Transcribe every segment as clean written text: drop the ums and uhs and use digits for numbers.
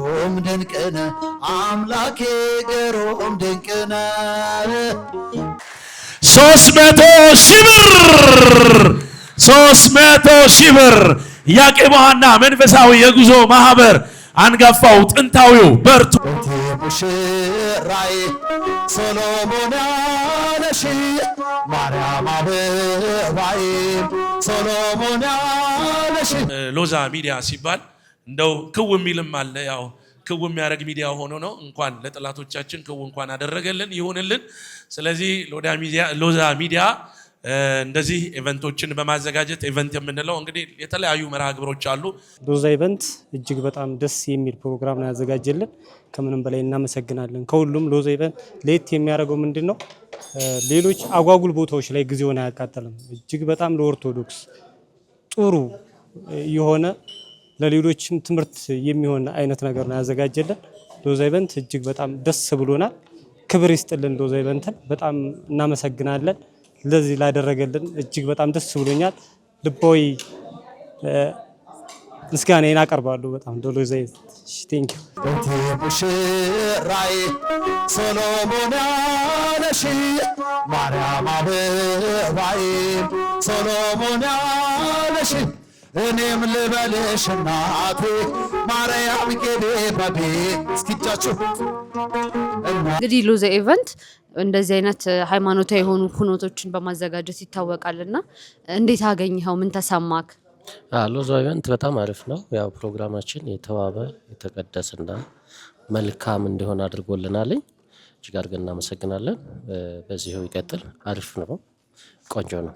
ግሩም ድንቅነ አምላኬ ግሩም ድንቅነ 300,000 ብር ያቄባና መንፈሳዊ የጉዞ ማህበር አንጋፋው ጥንታዊው በርቱ ሙሽራይ ሶሎሞን ያለሽ ማርያም አበባይ ሶሎሞን ያለሽ ሎዛ ሚዲያ ሲባል እንደው ክው የሚልም አለ። ያው ክው የሚያደርግ ሚዲያ ሆኖ ነው። እንኳን ለጥላቶቻችን ክው እንኳን አደረገልን ይሁንልን። ስለዚህ ሎዛ ሚዲያ እንደዚህ ኢቨንቶችን በማዘጋጀት ኢቨንት የምንለው እንግዲህ የተለያዩ መርሃ ግብሮች አሉ። ሎዛ ኢቨንት እጅግ በጣም ደስ የሚል ፕሮግራም ነው ያዘጋጀልን። ከምንም በላይ እናመሰግናለን። ከሁሉም ሎዛ ኢቨንት ለየት የሚያደርገው ምንድነው? ሌሎች አጓጉል ቦታዎች ላይ ጊዜውን አያቃጥልም። እጅግ በጣም ለኦርቶዶክስ ጥሩ የሆነ ለሌሎችም ትምህርት የሚሆን አይነት ነገር ነው ያዘጋጀልን። ሎዛ ኢቨንት እጅግ በጣም ደስ ብሎናል። ክብር ይስጥልን። ሎዛ ኢቨንትን በጣም እናመሰግናለን። ለዚህ ላደረገልን እጅግ በጣም ደስ ብሎኛል። ልባዊ ምስጋናዬን አቀርባለሁ። በጣም ሎዛ ቴንክ ዩ ሙሽራይ ሶሎሞን ያለሽ ማርያም አበባይ ሶሎሞን ያለሽ እኔም ልበልሽ እናቴ ማርያም ጌዴ ባቤ እስኪጃችሁ እንግዲህ ሎዛ ኢቨንት እንደዚህ አይነት ሃይማኖታዊ የሆኑ ኩነቶችን በማዘጋጀት ይታወቃልና እንዴት አገኘኸው? ምን ተሰማክ? ሎዛ ኢቨንት በጣም አሪፍ ነው። ያው ፕሮግራማችን የተዋበ የተቀደሰና መልካም እንዲሆን አድርጎልናል። እጅግ አድርገን እናመሰግናለን። በዚሁ ይቀጥል። አሪፍ ነው። ቆንጆ ነው።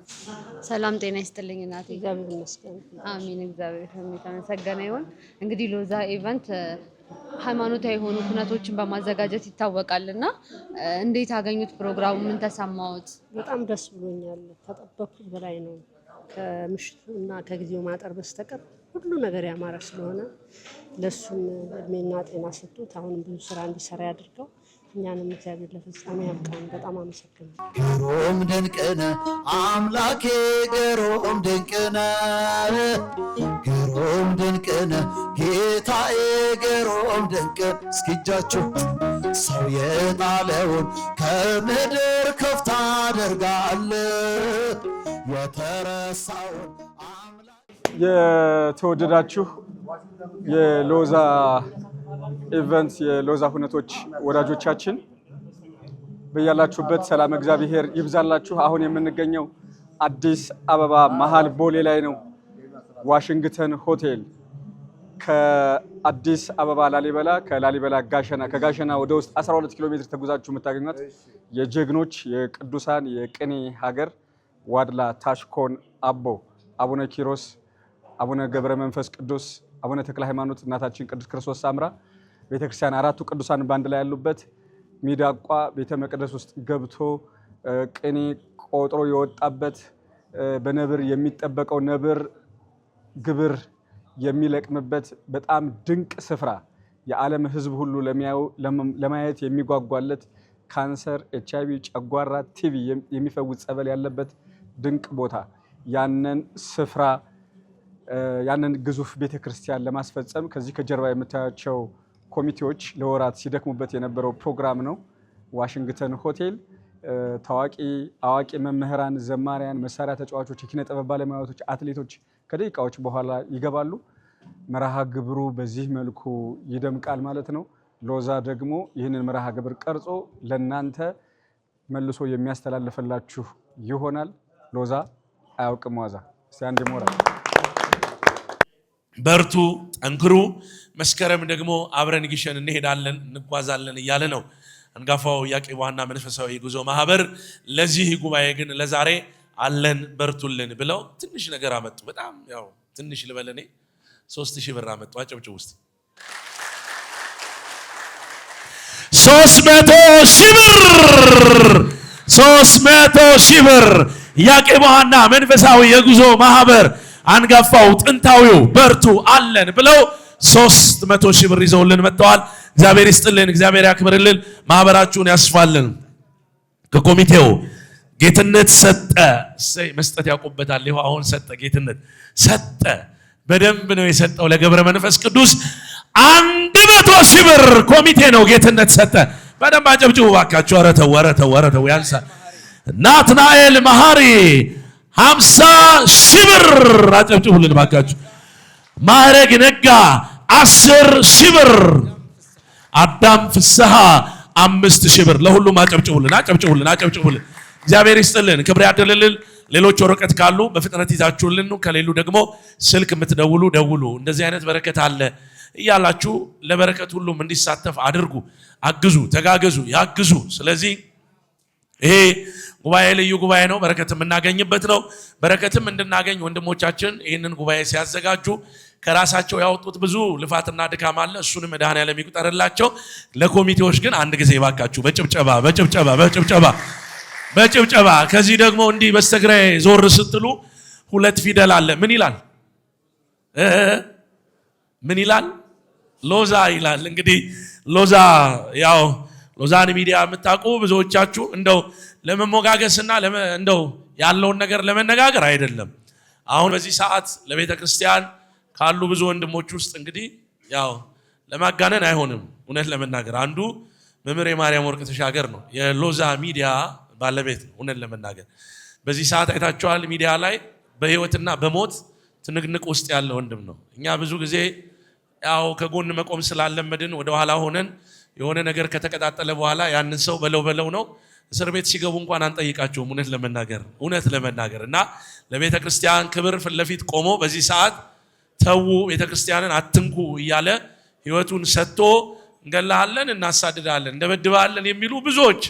ሰላም ጤና ይስጥልኝ እናቴ። እግዚአብሔር ይመስገን። አሜን። እግዚአብሔር የተመሰገነ ይሁን። እንግዲህ ሎዛ ኢቨንት ሃይማኖታዊ የሆኑ ኩነቶችን በማዘጋጀት ይታወቃልና እንዴት አገኙት? ፕሮግራሙ ምን ተሰማዎት? በጣም ደስ ብሎኛል። ከጠበቅኩት በላይ ነው። ከምሽቱ እና ከጊዜው ማጠር በስተቀር ሁሉ ነገር ያማረ ስለሆነ ለሱም እድሜና ጤና ሰጥቶት አሁንም ብዙ ስራ እንዲሰራ ያድርገው። እኛንም እግዚአብሔር ለፍጻሜ ያብቃን። በጣም አመሰግናለሁ። ግሩም ድንቅነ አምላኬ ግሩም ድንቅነ ግሩም ድንቅነ ጌታዬ ግሩም ድንቅ እስኪጃችሁ ሰው የጣለውን ከምድር ከፍ ታደርጋለህ የተረሳውን የተወደዳችሁ የሎዛ ኢቨንት የሎዛ ሁነቶች ወዳጆቻችን በያላችሁበት ሰላም እግዚአብሔር ይብዛላችሁ። አሁን የምንገኘው አዲስ አበባ መሃል ቦሌ ላይ ነው። ዋሽንግተን ሆቴል ከአዲስ አበባ ላሊበላ፣ ከላሊበላ ጋሸና፣ ከጋሸና ወደ ውስጥ 12 ኪሎ ሜትር ተጉዛችሁ የምታገኙት የጀግኖች የቅዱሳን የቅኔ ሀገር ዋድላ ታሽኮን አቦ አቡነ ኪሮስ፣ አቡነ ገብረ መንፈስ ቅዱስ፣ አቡነ ተክለ ሃይማኖት፣ እናታችን ቅድስት ክርስቶስ ሳምራ ቤተክርስቲያን አራቱ ቅዱሳን ባንድ ላይ ያሉበት ሚዳቋ ቤተ መቅደስ ውስጥ ገብቶ ቅኔ ቆጥሮ የወጣበት በነብር የሚጠበቀው ነብር ግብር የሚለቅምበት በጣም ድንቅ ስፍራ የዓለም ሕዝብ ሁሉ ለማየት የሚጓጓለት ካንሰር፣ ኤችአይቪ፣ ጨጓራ፣ ቲቪ የሚፈውስ ጸበል ያለበት ድንቅ ቦታ ያንን ስፍራ ያንን ግዙፍ ቤተክርስቲያን ለማስፈጸም ከዚህ ከጀርባ የምታያቸው ኮሚቴዎች ለወራት ሲደክሙበት የነበረው ፕሮግራም ነው። ዋሽንግተን ሆቴል ታዋቂ አዋቂ መምህራን፣ ዘማሪያን፣ መሳሪያ ተጫዋቾች፣ የኪነ ጥበብ ባለሙያዎች፣ አትሌቶች ከደቂቃዎች በኋላ ይገባሉ። መርሃ ግብሩ በዚህ መልኩ ይደምቃል ማለት ነው። ሎዛ ደግሞ ይህንን መርሃ ግብር ቀርጾ ለናንተ መልሶ የሚያስተላልፈላችሁ ይሆናል። ሎዛ አያውቅም ዋዛ። እስቲ አንድ ሞራል በርቱ፣ ጠንክሩ። መስከረም ደግሞ አብረን ግሸን እንሄዳለን እንጓዛለን እያለ ነው አንጋፋው ያቄባና መንፈሳዊ ጉዞ ማህበር። ለዚህ ጉባኤ ግን ለዛሬ አለን በርቱልን ብለው ትንሽ ነገር አመጡ። በጣም ያው ትንሽ ልበለኔ 3000 ብር አመጡ። አጨብጭቡ ውስጥ 300,000 ብር ያቄባና መንፈሳዊ የጉዞ ማህበር አንጋፋው ጥንታዊው በርቱ አለን ብለው 300,000 ብር ይዘውልን መጥተዋል። እግዚአብሔር ይስጥልን፣ እግዚአብሔር ያክብርልን፣ ማህበራችሁን ያስፋልን። ከኮሚቴው ጌትነት ሰጠ መስጠት ያውቁበታል። ይኸው አሁን ሰጠ፣ ጌትነት ሰጠ፣ በደንብ ነው የሰጠው ለገብረ መንፈስ ቅዱስ 100,000 ኮሚቴ ነው ጌትነት ሰጠ። በደንብ አጨብጭቡ ባካችሁ። ኧረ ተው ያንሳል። ናትናኤል መሐሪ 50,000 ብር አጨብጭቡልን ባካችሁ። ማዕረግ ነጋ 10,000 ብር። አዳም ፍስሐ 5,000 ብር። ለሁሉም አጨብጭቡልን። እግዚአብሔር ይስጥልን፣ ክብር ያደልልን። ሌሎች ወረቀት ካሉ በፍጥነት ይዛችሁልን፣ ከሌሉ ደግሞ ስልክ የምትደውሉ ደውሉ። እንደዚህ አይነት በረከት አለ እያላችሁ ለበረከት ሁሉም እንዲሳተፍ አድርጉ። አግዙ፣ ተጋገዙ፣ ያግዙ። ስለዚህ ይሄ ጉባኤ ልዩ ጉባኤ ነው። በረከት የምናገኝበት ነው። በረከትም እንድናገኝ ወንድሞቻችን ይህንን ጉባኤ ሲያዘጋጁ ከራሳቸው ያወጡት ብዙ ልፋትና ድካም አለ። እሱንም መድኃኔዓለም ይቁጠርላቸው። ለኮሚቴዎች ግን አንድ ጊዜ ባካችሁ በጭብጨባ ከዚህ ደግሞ እንዲህ በስተግራዬ ዞር ስትሉ 2 ፊደል አለ። ምን ይላል? ሎዛ ይላል። እንግዲህ ሎዛ ያው ሎዛን ሚዲያ የምታውቁ ብዙዎቻችሁ እንደው ለመሞጋገስና እንደው ያለውን ነገር ለመነጋገር አይደለም። አሁን በዚህ ሰዓት ለቤተ ክርስቲያን ካሉ ብዙ ወንድሞች ውስጥ እንግዲህ ያው ለማጋነን አይሆንም እውነት ለመናገር አንዱ መምህር የማርያም ወርቅ ተሻገር ነው። የሎዛ ሚዲያ ባለቤት ነው። እውነት ለመናገር በዚህ ሰዓት አይታችኋል። ሚዲያ ላይ በህይወትና በሞት ትንቅንቅ ውስጥ ያለ ወንድም ነው። እኛ ብዙ ጊዜ ያው ከጎን መቆም ስላለመድን ወደ ኋላ ሆነን የሆነ ነገር ከተቀጣጠለ በኋላ ያንን ሰው በለው ነው። እስር ቤት ሲገቡ እንኳን አንጠይቃቸውም። እውነት ለመናገር እና ለቤተ ክርስቲያን ክብር ፊት ለፊት ቆሞ በዚህ ሰዓት ተዉ ቤተ ክርስቲያንን አትንኩ እያለ ህይወቱን ሰጥቶ እንገላለን፣ እናሳድዳለን፣ እንደበድባለን የሚሉ ብዙዎች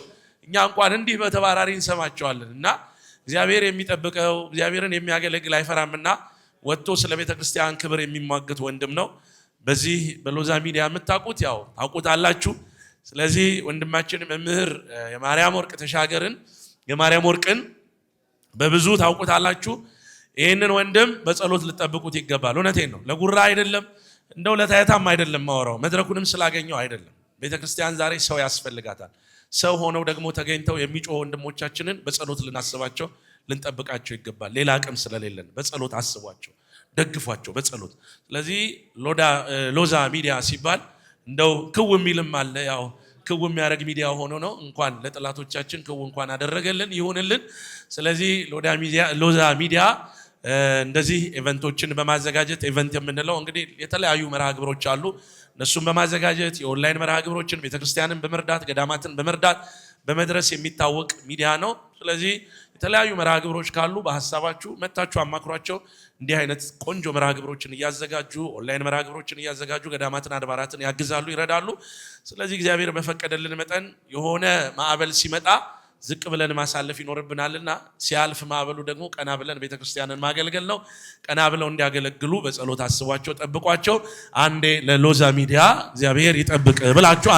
እኛ እንኳን እንዲህ በተባራሪ እንሰማቸዋለን። እና እግዚአብሔር የሚጠብቀው እግዚአብሔርን የሚያገለግል አይፈራምና ወጥቶ ስለ ቤተ ክርስቲያን ክብር የሚሟገት ወንድም ነው። በዚህ በሎዛ ሚዲያ የምታውቁት ያው ታውቁታላችሁ። ስለዚህ ወንድማችን መምህር የማርያም ወርቅ ተሻገርን የማርያም ወርቅን በብዙ ታውቁታላችሁ። ይህንን ወንድም በጸሎት ልጠብቁት ይገባል። እውነቴን ነው። ለጉራ አይደለም፣ እንደው ለታየታም አይደለም ማወራው፣ መድረኩንም ስላገኘው አይደለም። ቤተክርስቲያን ዛሬ ሰው ያስፈልጋታል። ሰው ሆነው ደግሞ ተገኝተው የሚጮህ ወንድሞቻችንን በጸሎት ልናስባቸው ልንጠብቃቸው ይገባል። ሌላ አቅም ስለሌለን በጸሎት አስቧቸው፣ ደግፏቸው በጸሎት። ስለዚህ ሎዛ ሚዲያ ሲባል እንደው ክው የሚልም አለ። ያው ክው የሚያደርግ ሚዲያ ሆኖ ነው። እንኳን ለጠላቶቻችን ክው እንኳን አደረገልን ይሁንልን። ስለዚህ ሎዛ ሚዲያ እንደዚህ ኢቨንቶችን በማዘጋጀት ኢቨንት የምንለው እንግዲህ የተለያዩ መርሃ ግብሮች አሉ። እነሱን በማዘጋጀት የኦንላይን መርሃ ግብሮችን ቤተክርስቲያንን በመርዳት ገዳማትን በመርዳት በመድረስ የሚታወቅ ሚዲያ ነው። ስለዚህ የተለያዩ መርሃ ግብሮች ካሉ በሐሳባችሁ መታችሁ አማክሯቸው። እንዲህ አይነት ቆንጆ መርሃ ግብሮችን እያዘጋጁ ኦንላይን መርሃ ግብሮችን እያዘጋጁ ገዳማትን አድባራትን ያግዛሉ፣ ይረዳሉ። ስለዚህ እግዚአብሔር በፈቀደልን መጠን የሆነ ማዕበል ሲመጣ ዝቅ ብለን ማሳለፍ ይኖርብናልና ሲያልፍ ማዕበሉ ደግሞ ቀና ብለን ቤተክርስቲያንን ማገልገል ነው። ቀና ብለው እንዲያገለግሉ በጸሎት አስቧቸው፣ ጠብቋቸው። አንዴ ለሎዛ ሚዲያ እግዚአብሔር ይጠብቅ ብላችሁ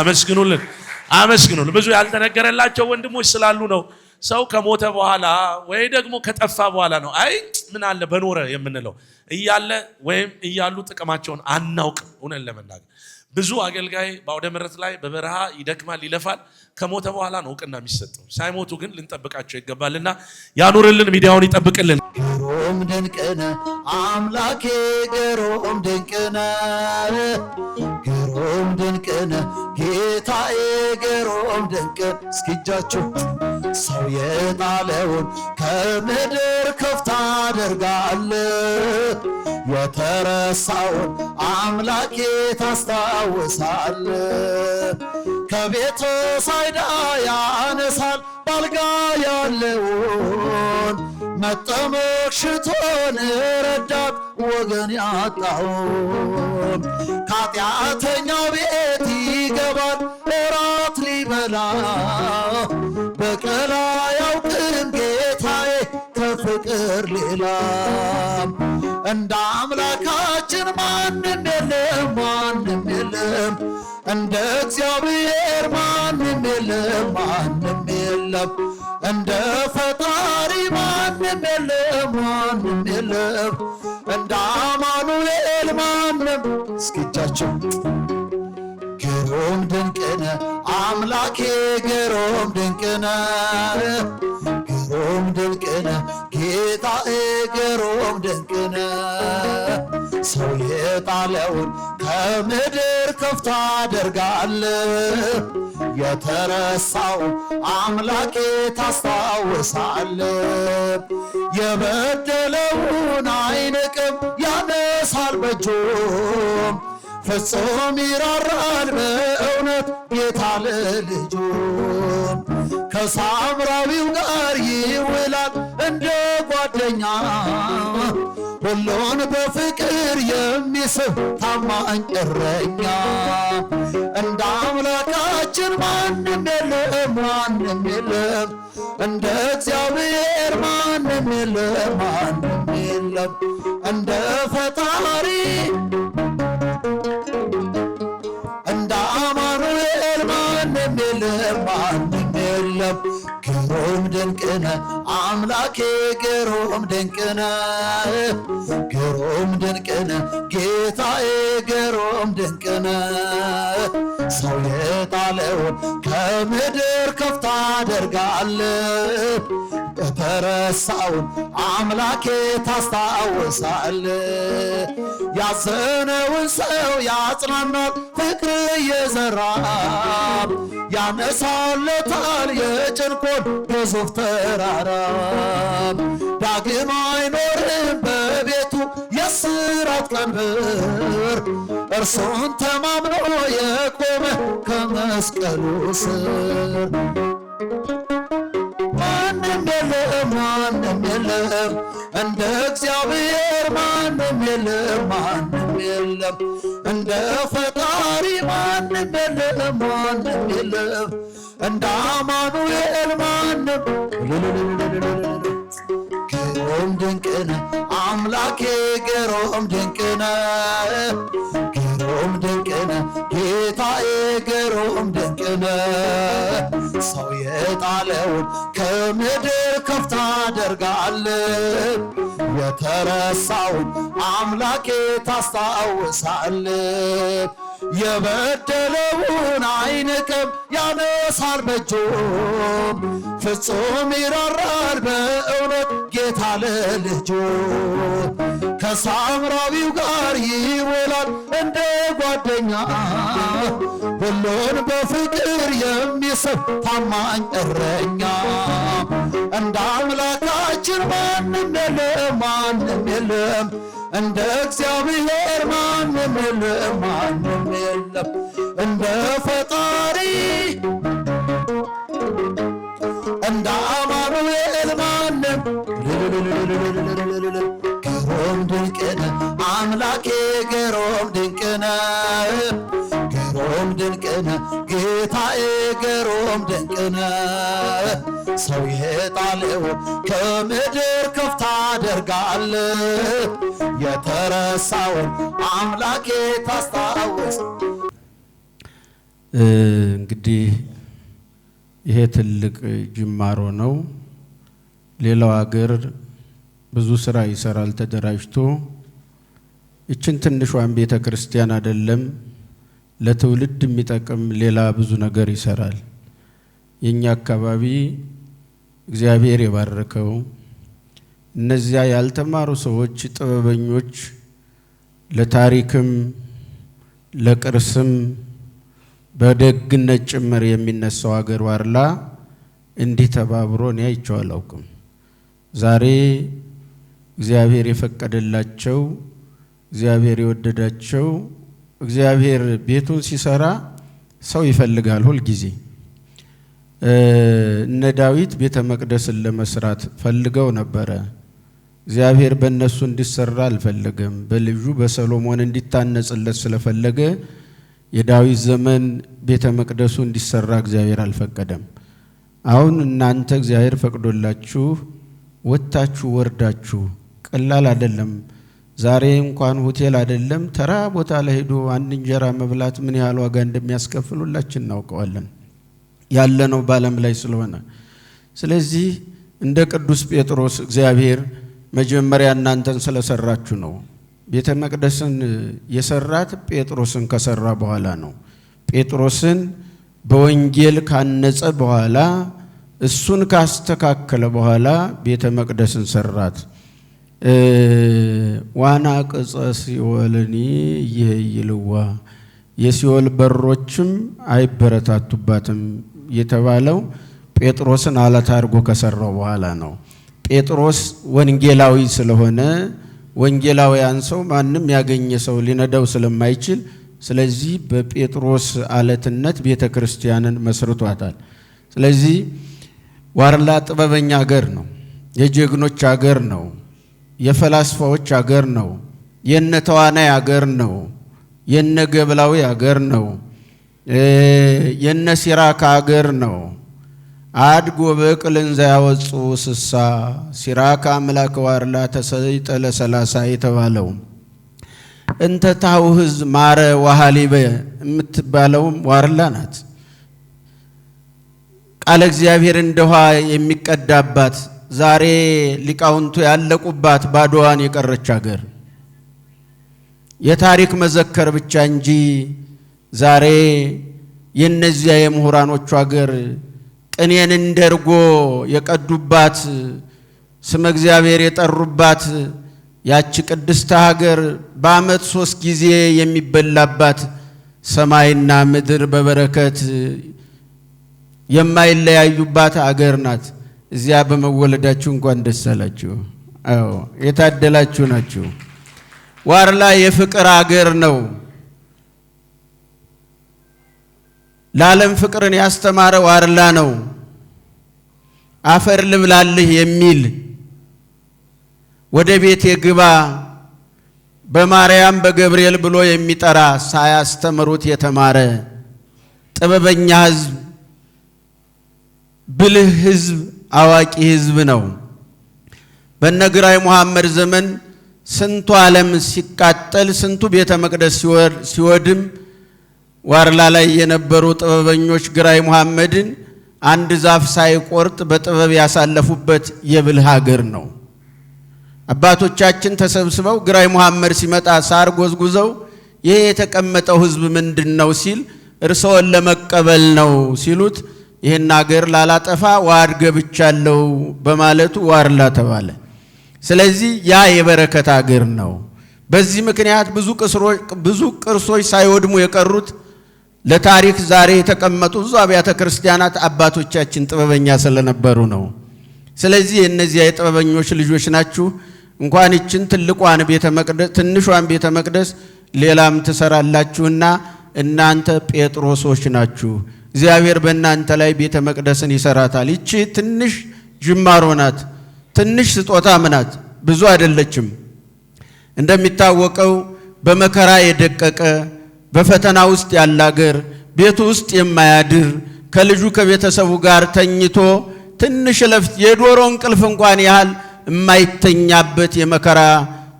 አመስግኑልን። ብዙ ያልተነገረላቸው ወንድሞች ስላሉ ነው። ሰው ከሞተ በኋላ ወይ ደግሞ ከጠፋ በኋላ ነው አይ ምን አለ በኖረ የምንለው። እያለ ወይም እያሉ ጥቅማቸውን አናውቅም። እውነት ለመናገር ብዙ አገልጋይ በአውደ ምሕረት ላይ በበረሃ ይደክማል፣ ይለፋል። ከሞተ በኋላ ነው እውቅና የሚሰጠው። ሳይሞቱ ግን ልንጠብቃቸው ይገባልና ያኑርልን፣ ሚዲያውን ይጠብቅልን። ግሩም ድንቅነ አምላኬ ግሩም ድንቅነ ግሩም ድንቅነ ጌታዬ ግሩም ድንቅ። እስኪጃችሁ ሰው የጣለውን ከምድር ከፍ ታደርጋለህ፣ የተረሳውን አምላኬ ታስታውሳለህ። ከቤተ ሳይዳ ያነሳል ባልጋ ያለውን መጠመቅ ሽቶን ረዳት ወገን ያጣውን ከኃጢአተኛው ቤት ይገባል እራት ሊበላ። በቀል አያውቅም ጌታዬ ከፍቅር ሌላ። እንደ አምላካችን ማንም የለም እንደ እግዚአብሔር ማንም የለም እንደ ፈጣሪ ማንም የለም እንደ አማኑኤል ማንም። እስኪጃችሁ ግሩም ድንቅነ አምላኬ ግሩም ድንቅነ ግሩም ድንቅነ ጌታዬ ግሩም ድንቅነ። ሰው የጣለውን ከምድር ከፍ ታደርጋለህ። የተረሳውን አምላኬ ታስታውሳለህ። የበደለውን አይንቅም ያነሳል በእጁም ፍጹም ይራራል በእውነት ጌታ ለልጁ። ከሳምራዊው ጋር ይውላል እንደ ጓደኛ ሁሉን በፍቅር የሚስብ ታማኝ እረኛ። እንደ አምላካችን ማንም የለም ማንም የለም፣ እንደ እግዚአብሔር ማንም የለም ማንም የለም፣ እንደ ፈጣሪ እንደ አማኑኤል ማንም የለም ማንም የለም። ግሩም ድንቅነ አምላኬ ግሩም ድንቅነ ግሩም ድንቅነ ጌታዬ ግሩም ድንቅነ። ሰው የጣለውን ከምድር ከፍ ታደርጋለህ። የተረሳውን አምላኬ ታስታውሳለህ። ያዘነውን ሰው ያጽናናል ፍቅር እየዘራ ያነሳለታል የጭንቆን ግዙፍ ተራራ። ዳግም አይኖርም በቤቱ የስራት ቀንበር እርሱን ተማምኖ የቆመ ከመስቀሉ ስር። ማንም የለም ማንም የለም እንደ እግዚአብሔር ማንም የለም ማንም የለም፣ እንደ ፈጣሪ ማንም የለም ማንም የለም፣ እንደ አማኑኤል ማንም። ግሩም ድንቅነ አምላኬ ግሩም ድንቅነ ግሩም ድንቅነ ጌታዬ ግሩም ድንቅነ። ሰው የጣለውን ከምድር ከፍ ታደርጋለህ። የተረሳውን አምላኬ ታስታውሳለህ። የበደለውን አይንቅም ያነሳል በእጁም ፍጹም ይራራል በእውነት ጌታ ለልጁ። ከሳምራዊው ጋር ይውላል እንደ ጓደኛ ሁሉን በፍቅር የሚስብ ታማኝ እረኛ። እንደ አምላካችን ማንም የለም ማንም የለም፣ እንደ እግዚአብሔር ማንም የለም ማንም የለም፣ እንደ ፈጣሪ እንደ አማኑኤል ማንም። ግሩም ድንቅነ አምላኬ ግሩም ድንቅነ ግሩም ድንቅነ ጌታዬ ግሩም ድንቅነ። ሰው የጣለውን ከምድር ከፍ ታደርጋለህ። የተረሳውን አምላኬ ታስታውስ። እንግዲህ ይሄ ትልቅ ጅማሮ ነው። ሌላው ሀገር ብዙ ስራ ይሰራል ተደራጅቶ። እችን ትንሿን ቤተ ክርስቲያን አይደለም ለትውልድ የሚጠቅም ሌላ ብዙ ነገር ይሰራል። የኛ አካባቢ እግዚአብሔር የባረከው እነዚያ ያልተማሩ ሰዎች ጥበበኞች ለታሪክም ለቅርስም በደግነት ጭምር የሚነሳው ሀገር ዋርላ እንዲህ ተባብሮ እኔ አይቼው አላውቅም። ዛሬ እግዚአብሔር የፈቀደላቸው እግዚአብሔር የወደዳቸው እግዚአብሔር ቤቱን ሲሰራ ሰው ይፈልጋል ሁል ጊዜ። እነ ዳዊት ቤተ መቅደስን ለመስራት ፈልገው ነበረ። እግዚአብሔር በእነሱ እንዲሰራ አልፈለገም። በልጁ በሰሎሞን እንዲታነጽለት ስለፈለገ የዳዊት ዘመን ቤተ መቅደሱ እንዲሰራ እግዚአብሔር አልፈቀደም። አሁን እናንተ እግዚአብሔር ፈቅዶላችሁ ወጣችሁ ወርዳችሁ ቀላል አይደለም። ዛሬ እንኳን ሆቴል አይደለም ተራ ቦታ ላይ ሄዶ አንድ እንጀራ መብላት ምን ያህል ዋጋ እንደሚያስከፍሉላችን እናውቀዋለን ያለነው ባለም ላይ ስለሆነ። ስለዚህ እንደ ቅዱስ ጴጥሮስ እግዚአብሔር መጀመሪያ እናንተን ስለሰራችሁ ነው። ቤተ መቅደስን የሰራት ጴጥሮስን ከሰራ በኋላ ነው። ጴጥሮስን በወንጌል ካነጸ በኋላ እሱን ካስተካከለ በኋላ ቤተ መቅደስን ሰራት። ዋና ቅጸ ሲኦልኒ ይይልዋ የሲኦል በሮችም አይበረታቱባትም የተባለው ጴጥሮስን አለት አድርጎ ከሰራው በኋላ ነው። ጴጥሮስ ወንጌላዊ ስለሆነ ወንጌላዊያን ሰው ማንም ያገኘ ሰው ሊነዳው ስለማይችል ስለዚህ በጴጥሮስ አለትነት ቤተክርስቲያንን መስርቷታል። ስለዚህ ዋርላ ጥበበኛ ሀገር ነው፣ የጀግኖች ሀገር ነው፣ የፈላስፋዎች ሀገር ነው፣ የነ ተዋናይ ሀገር ነው፣ የነ ገብላዊ ሀገር ነው፣ የነ ሲራክ ሀገር ነው። አድጎ በቅልን ዘያወጹ ስሳ ሲራክ አምላክ ዋርላ ተሰይጠለ 30 የተባለው እንተ ታውህዝ ማረ ወሃሊበ የምትባለው ዋርላ ናት። ቃለ እግዚአብሔር እንደውሃ የሚቀዳባት ዛሬ ሊቃውንቱ ያለቁባት ባዶዋን የቀረች ሀገር የታሪክ መዘከር ብቻ እንጂ ዛሬ የነዚያ የምሁራኖቹ ሀገር ቅኔን እንደርጎ የቀዱባት ስመ እግዚአብሔር የጠሩባት ያቺ ቅድስት ሀገር በዓመት 3 ጊዜ የሚበላባት ሰማይና ምድር በበረከት የማይለያዩባት ሀገር ናት። እዚያ በመወለዳችሁ እንኳን ደስ አላችሁ። አዎ የታደላችሁ ናችሁ። ዋርላ የፍቅር ሀገር ነው። ለዓለም ፍቅርን ያስተማረ ዋርላ ነው። አፈር ልብላልህ የሚል ወደ ቤት የግባ በማርያም በገብርኤል ብሎ የሚጠራ ሳያስተምሩት የተማረ ጥበበኛ ሕዝብ፣ ብልህ ሕዝብ፣ አዋቂ ሕዝብ ነው። በነግራይ መሐመድ ዘመን ስንቱ ዓለም ሲቃጠል ስንቱ ቤተ መቅደስ ሲወድም ዋርላ ላይ የነበሩ ጥበበኞች ግራይ መሐመድን አንድ ዛፍ ሳይቆርጥ በጥበብ ያሳለፉበት የብልህ ሀገር ነው። አባቶቻችን ተሰብስበው ግራይ መሐመድ ሲመጣ ሳር ጎዝጉዘው ይሄ የተቀመጠው ሕዝብ ምንድነው ሲል እርሶን ለመቀበል ነው ሲሉት ይሄን ሀገር ላላጠፋ ዋድ ገብቻለሁ በማለቱ ዋርላ ተባለ። ስለዚህ ያ የበረከት ሀገር ነው። በዚህ ምክንያት ብዙ ቅርሶች ሳይወድሙ የቀሩት ለታሪክ ዛሬ የተቀመጡ ብዙ አብያተ ክርስቲያናት አባቶቻችን ጥበበኛ ስለነበሩ ነው። ስለዚህ እነዚህ የጥበበኞች ልጆች ናችሁ። እንኳን ይችን ትልቋን ቤተ መቅደስ ትንሿን ቤተ መቅደስ ሌላም ትሰራላችሁና እናንተ ጴጥሮሶች ናችሁ። እግዚአብሔር በእናንተ ላይ ቤተ መቅደስን ይሰራታል። ይቺ ትንሽ ጅማሮ ናት፣ ትንሽ ስጦታም ናት፣ ብዙ አይደለችም። እንደሚታወቀው በመከራ የደቀቀ በፈተና ውስጥ ያለ ሀገር ቤቱ ውስጥ የማያድር ከልጁ ከቤተሰቡ ጋር ተኝቶ ትንሽ ለፍት የዶሮ እንቅልፍ እንኳን ያህል የማይተኛበት የመከራ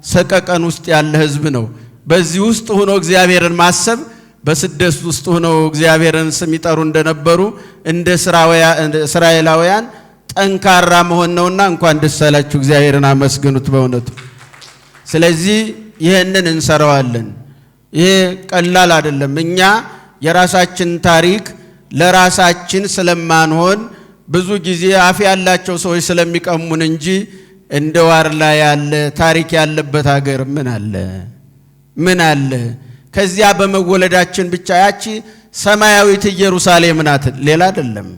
ሰቀቀን ውስጥ ያለ ሕዝብ ነው። በዚህ ውስጥ ሆኖ እግዚአብሔርን ማሰብ በስደት ውስጥ ሆኖ እግዚአብሔርን ስም ይጠሩ እንደነበሩ እንደ እስራኤላውያን ጠንካራ መሆን ነውና እንኳን ደስ አላችሁ፣ እግዚአብሔርን አመስግኑት በእውነቱ። ስለዚህ ይሄንን እንሰራዋለን። ይሄ ቀላል አይደለም። እኛ የራሳችን ታሪክ ለራሳችን ስለማንሆን ብዙ ጊዜ አፍ ያላቸው ሰዎች ስለሚቀሙን እንጂ እንደ ዋርላ ያለ ታሪክ ያለበት ሀገር ምን አለ? ምን አለ? ከዚያ በመወለዳችን ብቻ ያቺ ሰማያዊት ኢየሩሳሌም ናት፣ ሌላ አይደለም።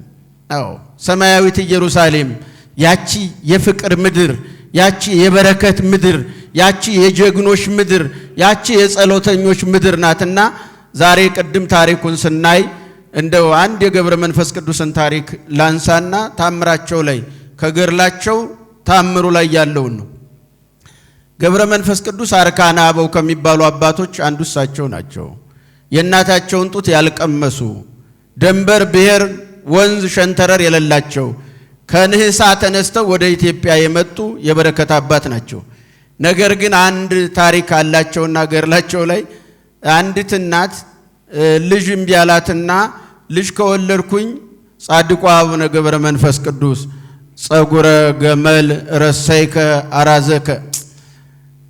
አዎ ሰማያዊት ኢየሩሳሌም ያቺ የፍቅር ምድር፣ ያቺ የበረከት ምድር፣ ያቺ የጀግኖች ምድር፣ ያቺ የጸሎተኞች ምድር ናትና ዛሬ ቅድም ታሪኩን ስናይ እንደው አንድ የገብረ መንፈስ ቅዱስን ታሪክ ላንሳና ታምራቸው ላይ ከገርላቸው ታምሩ ላይ ያለውን ነው። ገብረ መንፈስ ቅዱስ አርካና አበው ከሚባሉ አባቶች አንዱ እሳቸው ናቸው። የእናታቸውን ጡት ያልቀመሱ ደንበር ብሔር ወንዝ ሸንተረር የሌላቸው ከንህሳ ተነስተው ወደ ኢትዮጵያ የመጡ የበረከት አባት ናቸው። ነገር ግን አንድ ታሪክ አላቸውና ገርላቸው ላይ አንዲት እናት ልጅ እምቢ አላትና ልጅ ከወለድኩኝ ጻድቁ አቡነ ገብረ መንፈስ ቅዱስ ጸጉረ ገመል ረሰይከ አራዘከ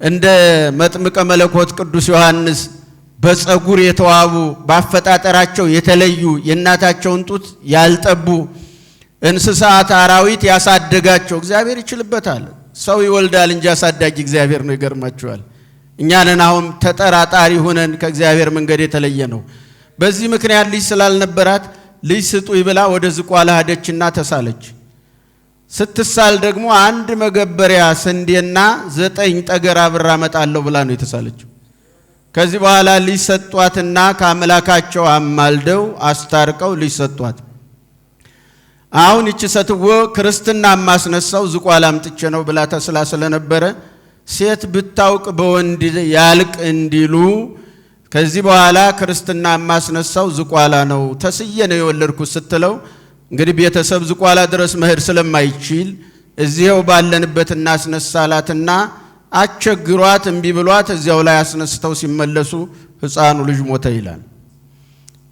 እንደ መጥምቀ መለኮት ቅዱስ ዮሐንስ በጸጉር የተዋቡ ባፈጣጠራቸው የተለዩ የእናታቸውን ጡት ያልጠቡ እንስሳት አራዊት ያሳደጋቸው እግዚአብሔር ይችልበታል። ሰው ይወልዳል እንጂ አሳዳጊ እግዚአብሔር ነው። ይገርማችኋል። እኛንን አሁን ተጠራጣሪ ሆነን ከእግዚአብሔር መንገድ የተለየ ነው። በዚህ ምክንያት ልጅ ስላልነበራት ልጅ ስጡኝ ብላ ወደ ዝቋላ ሄደችና ተሳለች። ስትሳል ደግሞ አንድ መገበሪያ ስንዴና 9 ጠገራ ብር አመጣለሁ ብላ ነው የተሳለችው። ከዚህ በኋላ ልጅ ሰጧትና ከአምላካቸው አማልደው አስታርቀው ልጅ ሰጧት። አሁን እቺ ሰትወ ክርስትና ማስነሳው ዝቋላ አምጥቼ ነው ብላ ተስላ ስለነበረ ሴት ብታውቅ በወንድ ያልቅ እንዲሉ ከዚህ በኋላ ክርስትና ማስነሳው ዝቋላ ነው ተስዬ ነው የወለድኩት ስትለው እንግዲህ ቤተሰብ ዝቋላ ድረስ መሄድ ስለማይችል እዚያው ባለንበት እናስነሳላትና አቸግሯት እምቢ ብሏት እዚያው ላይ አስነስተው ሲመለሱ ሕፃኑ ልጅ ሞተ ይላል።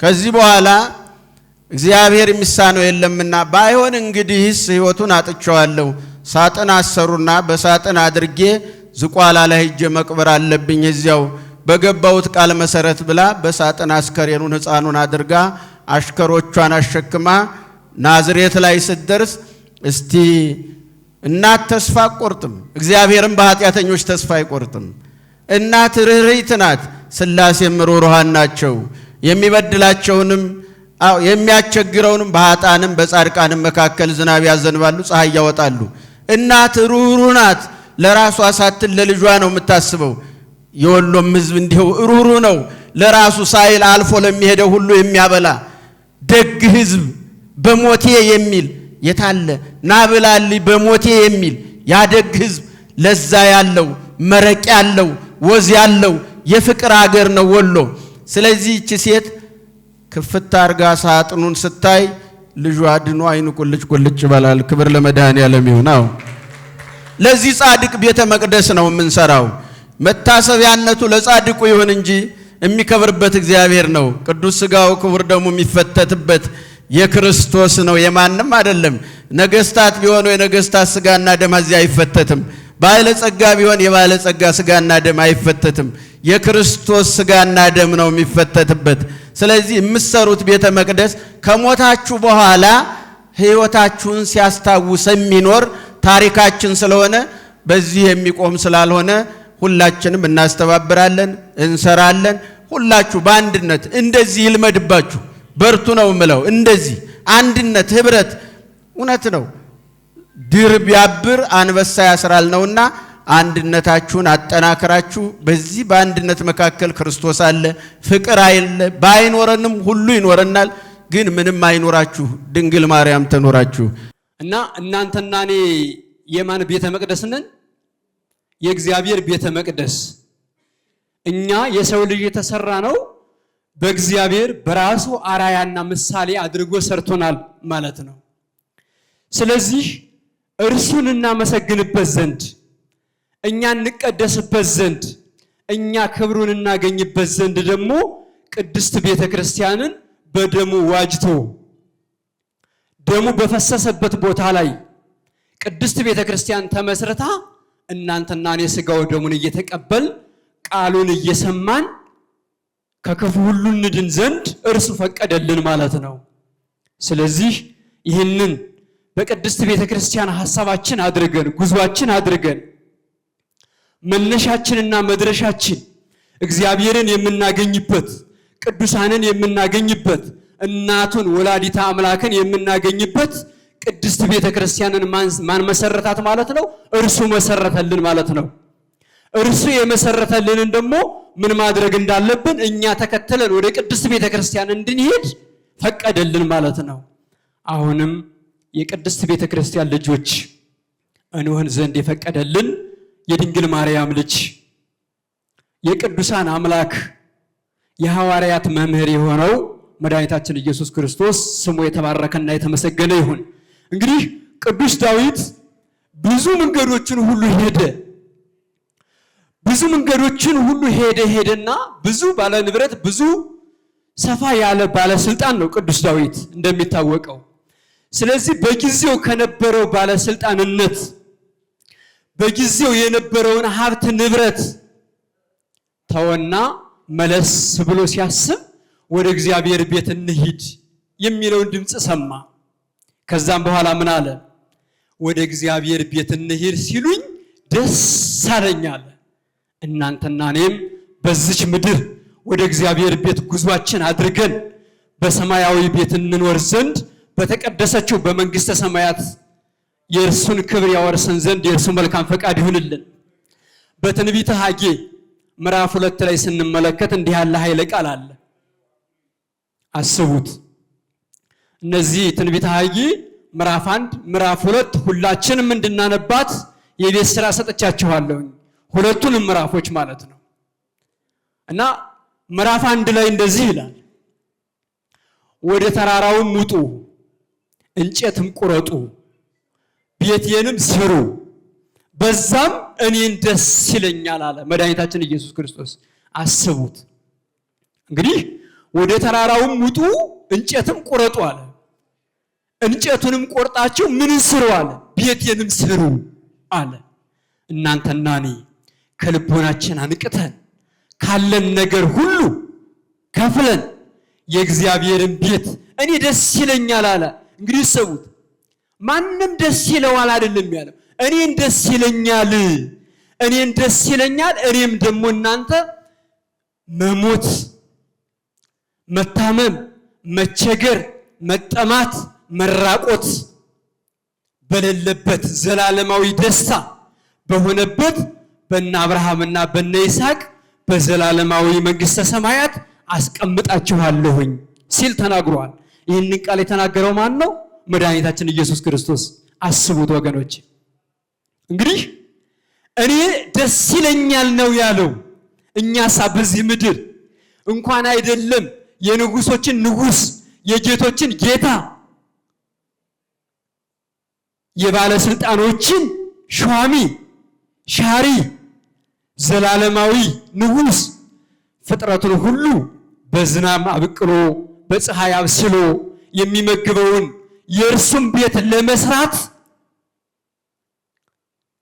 ከዚህ በኋላ እግዚአብሔር የሚሳነው የለምና ባይሆን እንግዲህስ ሕይወቱን አጥቼዋለሁ ሳጥን አሰሩና በሳጥን አድርጌ ዝቋላ ላይ ሄጄ መቅበር አለብኝ እዚያው በገባውት ቃል መሰረት ብላ በሳጥን አስከሬኑን ሕፃኑን አድርጋ አሽከሮቿን አሸክማ ናዝሬት ላይ ስትደርስ እስቲ እናት ተስፋ አትቆርጥም፣ እግዚአብሔርም በኃጢአተኞች ተስፋ አይቆርጥም። እናት ርኅርኅት ናት፣ ሥላሴም ሩሩሃን ናቸው። የሚበድላቸውንም የሚያስቸግረውንም በኃጥአንም በጻድቃንም መካከል ዝናብ ያዘንባሉ፣ ፀሐይ ያወጣሉ። እናት ሩሩ ናት፣ ለራሷ ሳትል ለልጇ ነው የምታስበው። የወሎም ሕዝብ እንዲሁ ሩሩ ነው፣ ለራሱ ሳይል አልፎ ለሚሄደው ሁሉ የሚያበላ ደግ ሕዝብ በሞቴ የሚል የታለ ናብላሊ በሞቴ የሚል ያደግ ሕዝብ ለዛ ያለው መረቅ ያለው ወዝ ያለው የፍቅር አገር ነው ወሎ። ስለዚህ እቺ ሴት ክፍት አርጋ ሳጥኑን ስታይ ልጇ ድኖ አይኑ ቁልጭ ቁልጭ ይባላል። ክብር ለመድኃኔዓለም ይሁን። ለዚህ ጻድቅ ቤተ መቅደስ ነው የምንሰራው። መታሰቢያነቱ ለጻድቁ ይሁን እንጂ የሚከብርበት እግዚአብሔር ነው። ቅዱስ ሥጋው ክቡር ደሙ የሚፈተትበት የክርስቶስ ነው፣ የማንም አይደለም። ነገስታት ቢሆኑ የነገስታት ሥጋና ደም እዚያ አይፈተትም። ባለጸጋ ቢሆን የባለጸጋ ሥጋና ደም አይፈተትም። የክርስቶስ ሥጋና ደም ነው የሚፈተትበት። ስለዚህ የምትሰሩት ቤተ መቅደስ ከሞታችሁ በኋላ ሕይወታችሁን ሲያስታውስ የሚኖር ታሪካችን ስለሆነ በዚህ የሚቆም ስላልሆነ ሁላችንም እናስተባብራለን፣ እንሰራለን። ሁላችሁ በአንድነት እንደዚህ ይልመድባችሁ። በርቱ ነው ምለው። እንደዚህ አንድነት ህብረት እውነት ነው። ድር ቢያብር አንበሳ ያስራል ነውና አንድነታችሁን አጠናክራችሁ በዚህ በአንድነት መካከል ክርስቶስ አለ፣ ፍቅር አይለ ባይኖረንም ሁሉ ይኖረናል። ግን ምንም አይኖራችሁ ድንግል ማርያም ተኖራችሁ እና እናንተና እኔ የማን ቤተ መቅደስ ነን? የእግዚአብሔር ቤተ መቅደስ። እኛ የሰው ልጅ የተሰራ ነው በእግዚአብሔር በራሱ አራያና ምሳሌ አድርጎ ሰርቶናል ማለት ነው። ስለዚህ እርሱን እናመሰግንበት ዘንድ እኛ እንቀደስበት ዘንድ እኛ ክብሩን እናገኝበት ዘንድ ደግሞ ቅድስት ቤተ ክርስቲያንን በደሙ ዋጅቶ ደሙ በፈሰሰበት ቦታ ላይ ቅድስት ቤተ ክርስቲያን ተመስርታ እናንተና እኔ ሥጋው ደሙን እየተቀበል ቃሉን እየሰማን ከክፉ ሁሉ እንድን ዘንድ እርሱ ፈቀደልን ማለት ነው። ስለዚህ ይህንን በቅድስት ቤተ ክርስቲያን ሐሳባችን አድርገን ጉዟችን አድርገን መነሻችንና መድረሻችን እግዚአብሔርን የምናገኝበት ቅዱሳንን የምናገኝበት እናቱን ወላዲታ አምላክን የምናገኝበት ቅድስት ቤተ ክርስቲያንን ማን መሰረታት ማለት ነው? እርሱ መሰረተልን ማለት ነው። እርሱ የመሰረተልንን ደግሞ ምን ማድረግ እንዳለብን እኛ ተከተለን ወደ ቅድስት ቤተ ክርስቲያን እንድንሄድ ፈቀደልን ማለት ነው። አሁንም የቅድስት ቤተ ክርስቲያን ልጆች እንሆን ዘንድ የፈቀደልን የድንግል ማርያም ልጅ የቅዱሳን አምላክ የሐዋርያት መምህር የሆነው መድኃኒታችን ኢየሱስ ክርስቶስ ስሙ የተባረከና የተመሰገነ ይሁን። እንግዲህ ቅዱስ ዳዊት ብዙ መንገዶችን ሁሉ ሄደና ብዙ ባለ ንብረት ብዙ ሰፋ ያለ ባለስልጣን ነው ቅዱስ ዳዊት እንደሚታወቀው። ስለዚህ በጊዜው ከነበረው ባለስልጣንነት በጊዜው የነበረውን ሀብት ንብረት ተወና መለስ ብሎ ሲያስብ ወደ እግዚአብሔር ቤት እንሂድ የሚለውን ድምጽ ሰማ። ከዛም በኋላ ምን አለ? ወደ እግዚአብሔር ቤት እንሂድ ሲሉኝ ደስ አለኝ አለ። እናንተና እኔም በዚች ምድር ወደ እግዚአብሔር ቤት ጉዟችን አድርገን በሰማያዊ ቤት እንኖር ዘንድ በተቀደሰችው በመንግስተ ሰማያት የእርሱን ክብር ያወርሰን ዘንድ የእርሱ መልካም ፈቃድ ይሁንልን። በትንቢተ ሐጌ ምዕራፍ 2 ላይ ስንመለከት እንዲህ ያለ ኃይለ ቃል አለ። አስቡት። እነዚህ ትንቢተ ሐጌ ምዕራፍ 1 ምዕራፍ 2 ሁላችንም እንድናነባት የቤት ስራ ሰጥቻችኋለሁ። ሁለቱንም ምዕራፎች ማለት ነው። እና ምዕራፍ 1 ላይ እንደዚህ ይላል፣ ወደ ተራራውም ውጡ፣ እንጨትም ቁረጡ፣ ቤቴንም ስሩ፣ በዛም እኔን ደስ ይለኛል አለ መድኃኒታችን ኢየሱስ ክርስቶስ። አስቡት እንግዲህ ወደ ተራራውም ውጡ፣ እንጨትም ቁረጡ አለ። እንጨቱንም ቆርጣችሁ ምን ስሩ አለ? ቤቴንም ስሩ አለ። እናንተና እኔ ከልቦናችን አንቅተን ካለን ነገር ሁሉ ከፍለን የእግዚአብሔርን ቤት እኔ ደስ ይለኛል አለ። እንግዲህ ሰውት ማንም ደስ ይለዋል አይደለም ያለው፣ እኔን ደስ ይለኛል፣ እኔን ደስ ይለኛል። እኔም ደግሞ እናንተ መሞት፣ መታመም፣ መቸገር፣ መጠማት፣ መራቆት በሌለበት ዘላለማዊ ደስታ በሆነበት በእነ አብርሃምና በእነ ይስሐቅ በዘላለማዊ መንግስተ ሰማያት አስቀምጣችኋለሁኝ ሲል ተናግሯል። ይህንን ቃል የተናገረው ማን ነው? መድኃኒታችን ኢየሱስ ክርስቶስ። አስቡት ወገኖች፣ እንግዲህ እኔ ደስ ይለኛል ነው ያለው። እኛሳ በዚህ ምድር እንኳን አይደለም የንጉሶችን ንጉስ የጌቶችን ጌታ የባለስልጣኖችን ሿሚ ሻሪ ዘላለማዊ ንጉስ ፍጥረቱን ሁሉ በዝናብ አብቅሎ በፀሐይ አብስሎ የሚመግበውን የእርሱን ቤት ለመስራት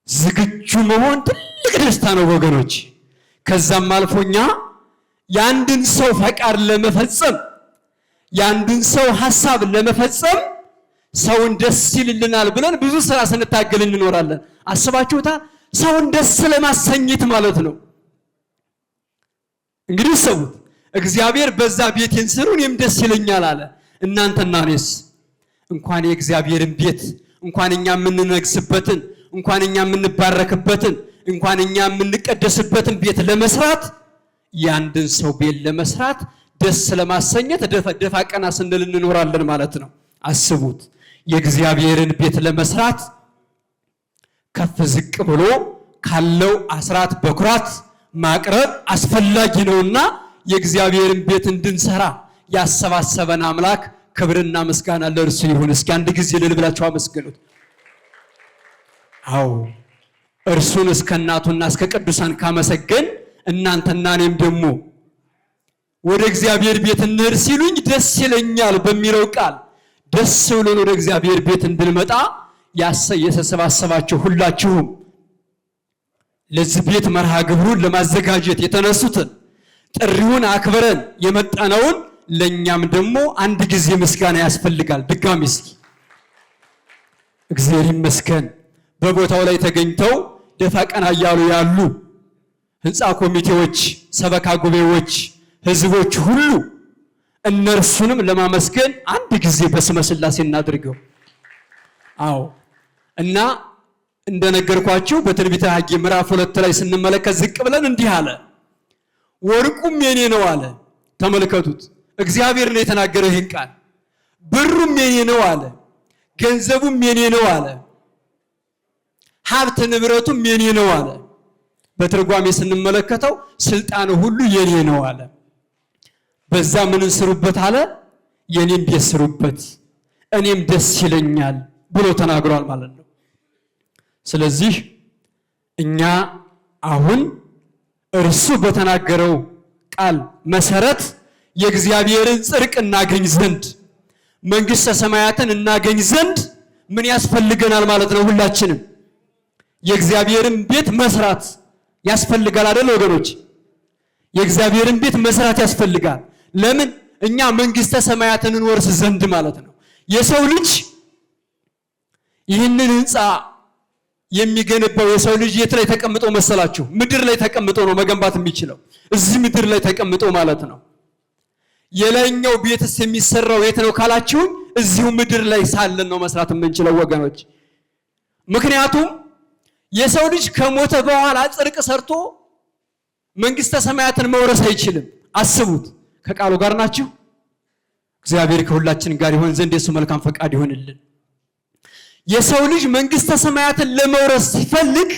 ዝግጁ መሆን ትልቅ ደስታ ነው ወገኖች። ከዛም አልፎኛ የአንድን ሰው ፈቃድ ለመፈጸም የአንድን ሰው ሐሳብ ለመፈጸም ሰውን ደስ ይልልናል ብለን ብዙ ስራ ስንታገል እንኖራለን። አስባችሁታ? ሰውን ደስ ለማሰኘት ማለት ነው። እንግዲህ ሰውት እግዚአብሔር በዛ ቤቴን ስሩ እኔም ደስ ይለኛል አለ። እናንተና እኔስ እንኳን የእግዚአብሔርን ቤት እንኳን እኛ የምንነግስበትን እንኳን እኛ የምንባረክበትን እንኳን እኛ የምንቀደስበትን ቤት ለመስራት ያንድን ሰው ቤት ለመስራት ደስ ለማሰኘት ደፋ ቀና ስንል እንኖራለን ማለት ነው። አስቡት፣ የእግዚአብሔርን ቤት ለመስራት ከፍ ዝቅ ብሎ ካለው አስራት በኩራት ማቅረብ አስፈላጊ ነውና የእግዚአብሔርን ቤት እንድንሰራ ያሰባሰበን አምላክ ክብርና ምስጋና ለእርሱ ይሁን። እስኪ አንድ ጊዜ እልል ብላችሁ አመስግኑት። አዎ እርሱን እስከ እናቱና እስከ ቅዱሳን ካመሰገን እናንተና እኔም ደግሞ ወደ እግዚአብሔር ቤት እንሂድ ሲሉኝ ደስ ይለኛል በሚለው ቃል ደስ ብሎን ወደ እግዚአብሔር ቤት እንድንመጣ የተሰባሰባችሁ ሁላችሁም ለዚህ ቤት መርሃ ግብሩን ለማዘጋጀት የተነሱትን ጥሪውን አክብረን የመጣነውን ለኛም ደግሞ አንድ ጊዜ ምስጋና ያስፈልጋል። ድጋሚ እስኪ እግዚአብሔር ይመስገን። በቦታው ላይ ተገኝተው ደፋ ቀና እያሉ ያሉ ህንፃ ኮሚቴዎች፣ ሰበካ ጉባኤዎች፣ ህዝቦች ሁሉ እነርሱንም ለማመስገን አንድ ጊዜ በስመ ሥላሴ እናድርገው። አዎ እና እንደነገርኳችሁ በትንቢተ ሐጌ ምዕራፍ 2 ላይ ስንመለከት ዝቅ ብለን እንዲህ አለ፣ ወርቁም የኔ ነው አለ። ተመልከቱት፣ እግዚአብሔር ነው የተናገረው ይህን ቃል። ብሩም የኔ ነው አለ፣ ገንዘቡም የኔ ነው አለ፣ ሀብት ንብረቱም የኔ ነው አለ። በትርጓሜ ስንመለከተው ስልጣኑ ሁሉ የኔ ነው አለ። በዛ ምን እንስሩበት አለ? የኔም ቤት ስሩበት እኔም ደስ ይለኛል ብሎ ተናግሯል ማለት ነው። ስለዚህ እኛ አሁን እርሱ በተናገረው ቃል መሰረት የእግዚአብሔርን ጽድቅ እናገኝ ዘንድ መንግስተ ሰማያትን እናገኝ ዘንድ ምን ያስፈልገናል ማለት ነው? ሁላችንም የእግዚአብሔርን ቤት መስራት ያስፈልጋል አይደል ወገኖች? የእግዚአብሔርን ቤት መስራት ያስፈልጋል። ለምን? እኛ መንግስተ ሰማያትን እንወርስ ዘንድ ማለት ነው። የሰው ልጅ ይህንን ህንፃ የሚገነባው የሰው ልጅ የት ላይ ተቀምጦ መሰላችሁ? ምድር ላይ ተቀምጦ ነው መገንባት የሚችለው። እዚህ ምድር ላይ ተቀምጦ ማለት ነው። የላይኛው ቤትስ የሚሰራው የት ነው ካላችሁ፣ እዚሁ ምድር ላይ ሳለን ነው መስራት የምንችለው ወገኖች። ምክንያቱም የሰው ልጅ ከሞተ በኋላ ጽድቅ ሰርቶ መንግስተ ሰማያትን መውረስ አይችልም። አስቡት። ከቃሉ ጋር ናችሁ? እግዚአብሔር ከሁላችን ጋር ይሆን ዘንድ የሱ መልካም ፈቃድ ይሆንልን። የሰው ልጅ መንግስተ ሰማያትን ለመውረስ ሲፈልግ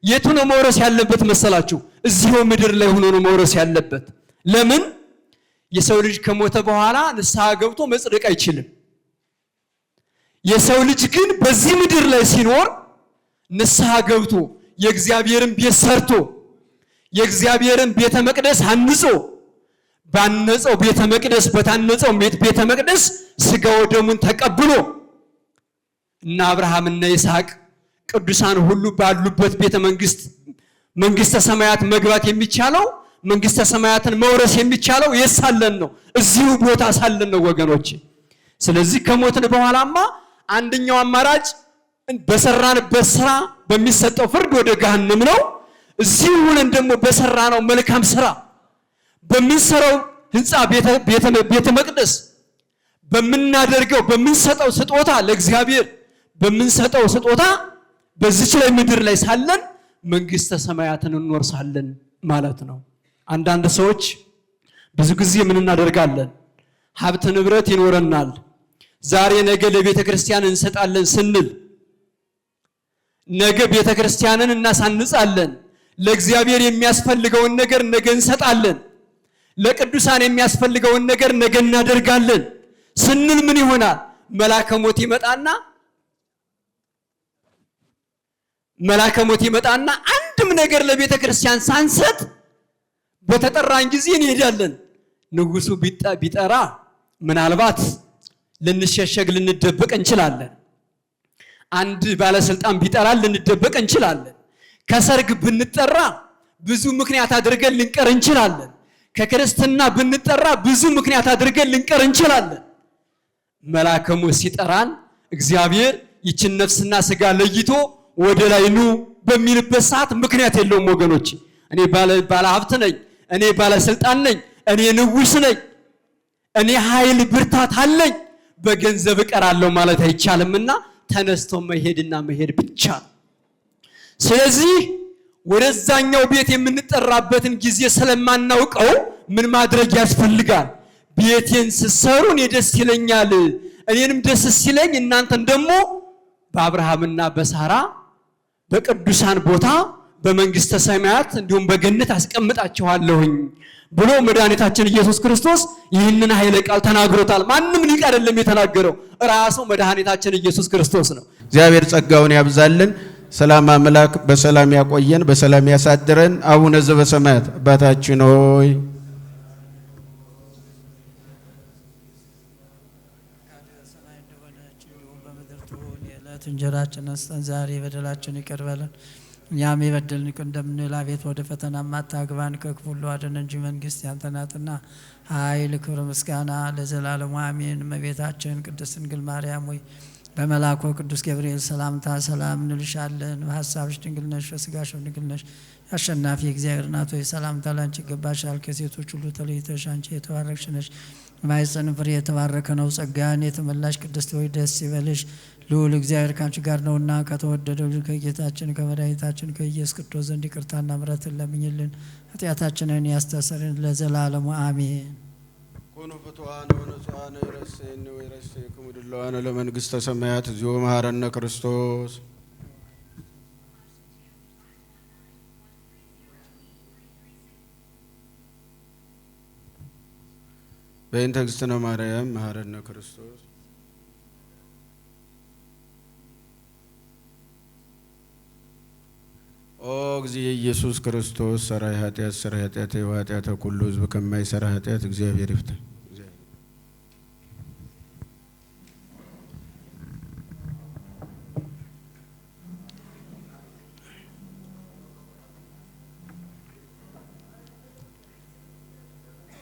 የቱ ነው መውረስ ያለበት መሰላችሁ? እዚሁ ምድር ላይ ሆኖ ነው መውረስ ያለበት። ለምን? የሰው ልጅ ከሞተ በኋላ ንስሐ ገብቶ መጽደቅ አይችልም። የሰው ልጅ ግን በዚህ ምድር ላይ ሲኖር ንስሐ ገብቶ የእግዚአብሔርን ቤት ሰርቶ የእግዚአብሔርን ቤተ መቅደስ አንጾ ባነጸው ቤተ መቅደስ በታነጸው ቤተ መቅደስ ሥጋ ወደሙን ተቀብሎ እና አብርሃም እና ይስሐቅ ቅዱሳን ሁሉ ባሉበት ቤተ መንግስተ ሰማያት መግባት የሚቻለው መንግስተ ሰማያትን መውረስ የሚቻለው የሳለን ነው፣ እዚሁ ቦታ ሳለን ነው ወገኖች። ስለዚህ ከሞትን በኋላማ አንደኛው አማራጭ በሰራንበት ስራ በሚሰጠው ፍርድ ወደ ገሃነም ነው። እዚሁ ሆነን ደግሞ በሰራነው መልካም ስራ በምንሰራው ህንጻ ቤተ መቅደስ በምናደርገው በምንሰጠው ስጦታ ለእግዚአብሔር በምንሰጠው ስጦታ በዚች ላይ ምድር ላይ ሳለን መንግስተ ሰማያትን እንወርሳለን ማለት ነው። አንዳንድ ሰዎች ብዙ ጊዜ ምን እናደርጋለን? ሀብት ንብረት ይኖረናል፣ ዛሬ ነገ ለቤተ ክርስቲያን እንሰጣለን ስንል ነገ ቤተ ክርስቲያንን እናሳንጻለን፣ ለእግዚአብሔር የሚያስፈልገውን ነገር ነገ እንሰጣለን፣ ለቅዱሳን የሚያስፈልገውን ነገር ነገ እናደርጋለን ስንል ምን ይሆናል? መልአከ ሞት ይመጣና አንድም ነገር ለቤተ ክርስቲያን ሳንሰጥ በተጠራን ጊዜ እንሄዳለን። ንጉሱ ቢጠራ ምናልባት ልንሸሸግ ልንደበቅ እንችላለን። አንድ ባለስልጣን ቢጠራን ልንደበቅ እንችላለን። ከሰርግ ብንጠራ ብዙ ምክንያት አድርገን ልንቀር እንችላለን። ከክርስትና ብንጠራ ብዙ ምክንያት አድርገን ልንቀር እንችላለን። መልአከ ሞት ሲጠራን እግዚአብሔር ይችን ነፍስና ሥጋ ለይቶ ወደ ላይ ኑ በሚልበት ሰዓት ምክንያት የለውም ወገኖች። እኔ ባለ ሀብት ነኝ፣ እኔ ባለስልጣን ነኝ፣ እኔ ንጉስ ነኝ፣ እኔ ኃይል ብርታት አለኝ በገንዘብ እቀራለሁ ማለት አይቻልምና ተነስቶ መሄድና መሄድ ብቻ። ስለዚህ ወደዛኛው ቤት የምንጠራበትን ጊዜ ስለማናውቀው ምን ማድረግ ያስፈልጋል? ቤቴን ስትሰሩ እኔ ደስ ይለኛል፣ እኔንም ደስ ሲለኝ እናንተን ደግሞ በአብርሃምና በሳራ በቅዱሳን ቦታ በመንግስተ ሰማያት እንዲሁም በገነት አስቀምጣችኋለሁኝ ብሎ መድኃኒታችን ኢየሱስ ክርስቶስ ይህንን ኃይለ ቃል ተናግሮታል። ማንም ሊቅ አይደለም የተናገረው፣ ራሱ መድኃኒታችን ኢየሱስ ክርስቶስ ነው። እግዚአብሔር ጸጋውን ያብዛልን። ሰላም አምላክ በሰላም ያቆየን፣ በሰላም ያሳድረን። አቡነ ዘበሰማያት አባታችን ሆይ እንጀራችንን ስጠን ዛሬ፣ በደላችን ይቅር በለን እኛም የበደልን ይቅር እንደምንል፣ አቤት ወደ ፈተና አታግባን ከክፉ ሁሉ አድነን እንጂ መንግስት ያንተ ናትና፣ ኃይል፣ ክብር፣ ምስጋና ለዘላለሙ አሜን። እመቤታችን ቅድስት ድንግል ማርያም ሆይ በመልአኩ ቅዱስ ገብርኤል ሰላምታ ሰላም እንልሻለን። በሐሳብሽ ድንግል ነሽ፣ በሥጋሽም ድንግል ነሽ። አሸናፊ እግዚአብሔር እናት ሆይ ሰላምታ ላንቺ ይገባሻል። ከሴቶች ሁሉ ተለይተሽ አንቺ የተባረክሽ ነሽ፣ የማኅፀንሽ ፍሬ የተባረከ ነው። ጸጋን የተመላሽ ቅድስት ሆይ ደስ ይበልሽ፣ ልዑል እግዚአብሔር ካንቺ ጋር ነውና ከተወደደው ልጅ ከጌታችን ከመድኃኒታችን ከኢየሱስ ክርስቶስ ዘንድ ይቅርታና ምሕረትን ለምኝልን ኃጢአታችንን ያስተሰርይልን ለዘላለሙ አሜን። ኮኑ ፍቱሐነ ወንጹሐነ ይረሴኒ ወይረሴክሙ ድሉዋነ ለመንግሥተ ሰማያት እግዚኦ መሐረነ ክርስቶስ። በእንተ እግዝእትነ ማርያም መሐረነ ክርስቶስ። ኦ እግዚእ ኢየሱስ ክርስቶስ ሰራይ ኃጢአት ሰራይ ኃጢአት ወኃጢአተ ኩሉ ሕዝብ ከማይሰራ ኃጢአት እግዚአብሔር ይፍታ።